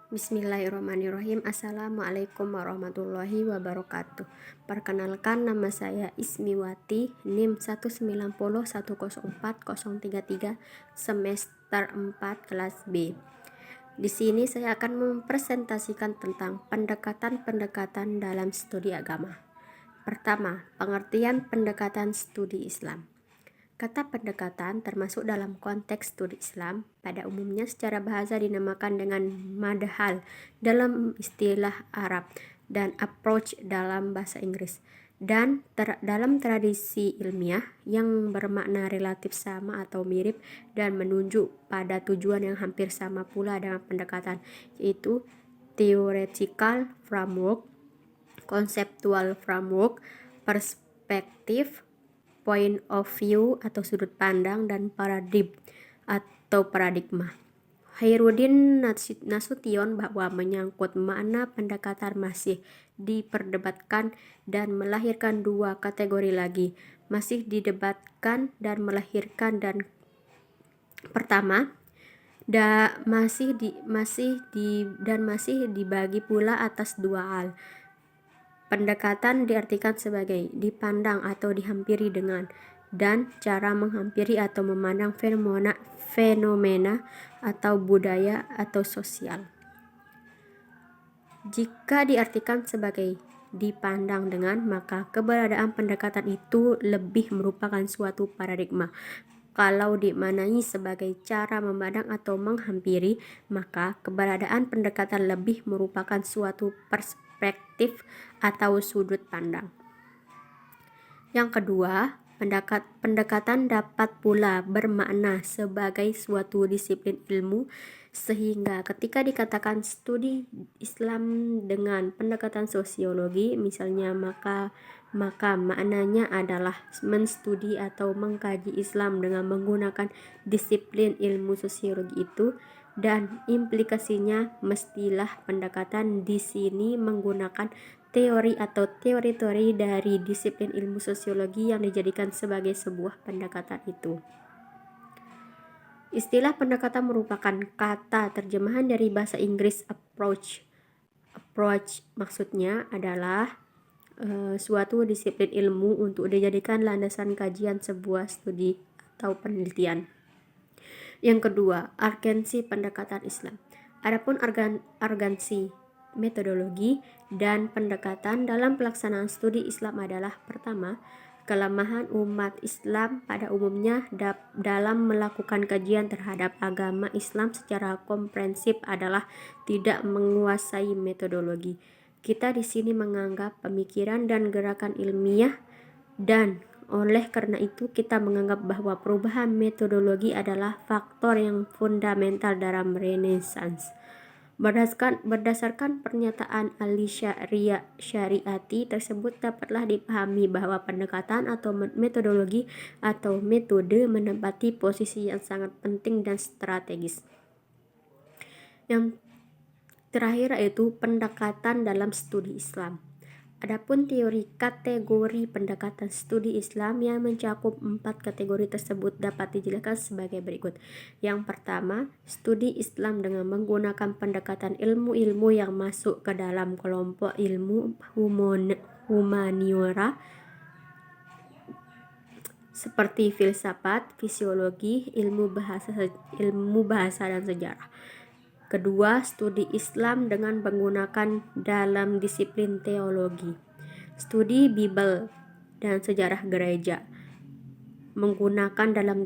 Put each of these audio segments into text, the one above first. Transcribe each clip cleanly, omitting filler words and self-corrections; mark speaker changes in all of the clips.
Speaker 1: Bismillahirrahmanirrahim. Assalamualaikum warahmatullahi wabarakatuh. Perkenalkan, nama saya Ismiwati, NIM 190104033, semester 4 kelas B. Di sini saya akan mempresentasikan tentang pendekatan-pendekatan dalam studi agama. Pertama, pengertian pendekatan studi Islam. Kata pendekatan termasuk dalam konteks studi Islam. Pada umumnya secara bahasa dinamakan dengan madhal dalam istilah Arab dan approach dalam bahasa Inggris. Dan dalam tradisi ilmiah yang bermakna relatif sama atau mirip dan menunjuk pada tujuan yang hampir sama pula dengan pendekatan, yaitu theoretical framework, conceptual framework, perspektif, point of view atau sudut pandang, dan paradigma. Khairuddin Nasution bahwa menyangkut makna pendekatan masih diperdebatkan dan melahirkan dua kategori lagi. Masih didebatkan dan melahirkan, dan pertama masih dibagi pula atas dua hal. Pendekatan diartikan sebagai dipandang atau dihampiri dengan, dan cara menghampiri atau memandang fenomena atau budaya atau sosial. Jika diartikan sebagai dipandang dengan, maka keberadaan pendekatan itu lebih merupakan suatu paradigma. Kalau dimaknai sebagai cara memandang atau menghampiri, maka keberadaan pendekatan lebih merupakan suatu perspektif atau sudut pandang. Yang kedua, pendekatan dapat pula bermakna sebagai suatu disiplin ilmu, sehingga ketika dikatakan studi Islam dengan pendekatan sosiologi misalnya, maka maknanya adalah menstudi atau mengkaji Islam dengan menggunakan disiplin ilmu sosiologi itu, dan implikasinya mestilah pendekatan di sini menggunakan teori atau teori-teori dari disiplin ilmu sosiologi yang dijadikan sebagai sebuah pendekatan itu. Istilah pendekatan merupakan kata terjemahan dari bahasa Inggris approach. Approach maksudnya adalah suatu disiplin ilmu untuk dijadikan landasan kajian sebuah studi atau penelitian. Yang kedua, urgensi pendekatan Islam. Adapun urgensi metodologi dan pendekatan dalam pelaksanaan studi Islam adalah: pertama, kelemahan umat Islam pada umumnya dalam melakukan kajian terhadap agama Islam secara komprehensif adalah tidak menguasai metodologi. Kita di sini menganggap pemikiran dan gerakan ilmiah, dan oleh karena itu kita menganggap bahwa perubahan metodologi adalah faktor yang fundamental dalam Renaissance. Berdasarkan pernyataan Ali Syariati tersebut, dapatlah dipahami bahwa pendekatan atau metodologi atau metode menempati posisi yang sangat penting dan strategis. Yang terakhir yaitu pendekatan dalam studi Islam. Adapun teori kategori pendekatan studi Islam yang mencakup 4 kategori tersebut dapat dijelaskan sebagai berikut. Yang pertama, studi Islam dengan menggunakan pendekatan ilmu-ilmu yang masuk ke dalam kelompok ilmu humaniora seperti filsafat, fisiologi, ilmu bahasa dan sejarah. Kedua, studi Islam dengan menggunakan dalam disiplin teologi, studi Bible dan sejarah gereja menggunakan dalam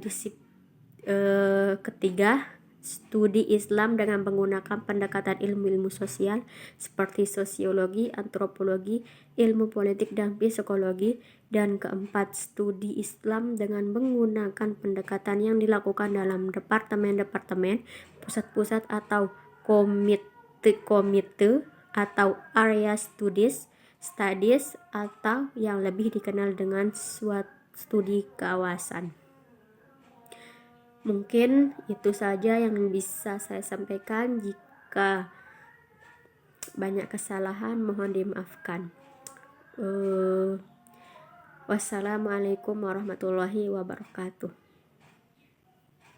Speaker 1: ketiga, studi Islam dengan menggunakan pendekatan ilmu-ilmu sosial seperti sosiologi, antropologi, ilmu politik dan psikologi. Dan keempat, studi Islam dengan menggunakan pendekatan yang dilakukan dalam departemen-departemen, pusat-pusat atau komite atau area studies atau yang lebih dikenal dengan studi kawasan. Mungkin itu saja yang bisa saya sampaikan. Jika banyak kesalahan mohon dimaafkan. Wassalamualaikum warahmatullahi wabarakatuh.